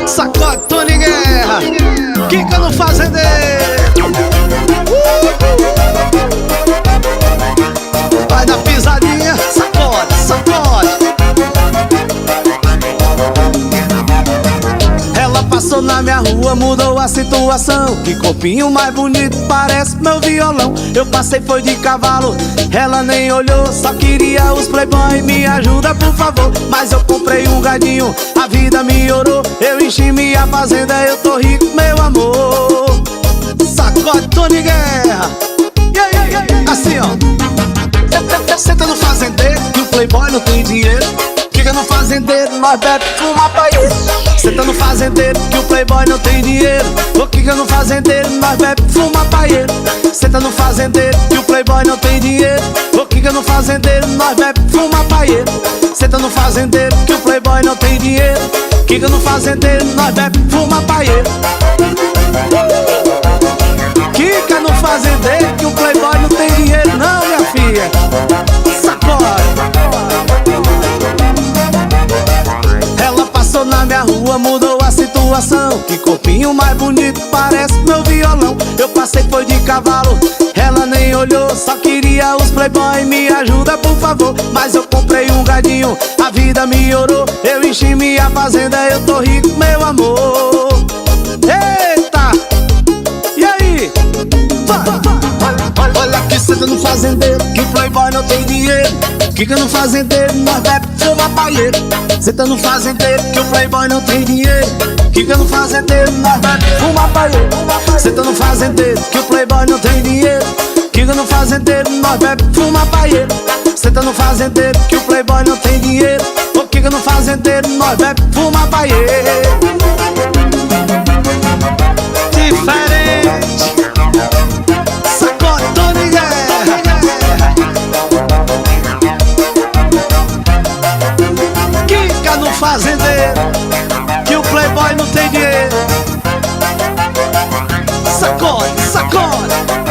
Sacode Tony Guerra, Kika no fazendeiro. Vai dar pisadinha, sacode, sacode. Ela passou na minha rua, mudou a situação. Que corpinho mais bonito, parece meu violão. Eu passei, foi de cavalo, ela nem olhou. Só queria os playboy, me ajuda por favor. Mas eu comprei um gadinho, a vida melhorou. Eu enchi minha fazenda, eu tô rico, meu amor. Sacode Tony Guerra, assim ó. Senta no fazendeiro, que o playboy não tem dinheiro. Fica no fazendeiro, nós bebe, fuma paieiro. Senta no fazendeiro, que o playboy não tem dinheiro. Ô, Kika no fazendeiro, nós bebe, fuma paieiro. Senta no fazendeiro, que o playboy não tem dinheiro. Ô, Kika no fazendeiro, nós bebe, fuma paieiro. Senta no fazendeiro, que o playboy não tem dinheiro. Kika no fazendeiro, nós bebe, fuma paieiro. Kika no fazendeiro, que o playboy não tem dinheiro não, minha filha. Sacode. Ela passou na minha rua, mudou a situação. Que corpinho mais bonito, parece meu violão. Eu passei, foi de cavalo, ela nem olhou. Só queria os playboy, me ajuda por favor. Mas eu comprei um gadinho, a vida melhorou. Eu enchi minha fazenda, eu tô rico, meu amor. Eita! E aí? Olha aqui, senta no fazendeiro, que o playboy não tem dinheiro. Kika no fazendeiro, nós bebe, fuma paieiro. Senta no fazendeiro, que o playboy não tem dinheiro. Kika no fazendeiro, nós bebe, fuma paieiro. Senta no fazendeiro, que o playboy não tem dinheiro. Kika no fazendeiro, nós bebe, fuma paieiro. Senta no fazendeiro, que o playboy não tem dinheiro. Ô, Kika no fazendeiro, nós bebe, fuma paieiro. Diferente. Sacode Tony Guerra. Kika no fazendeiro, que o playboy não tem dinheiro. Sacode, sacode.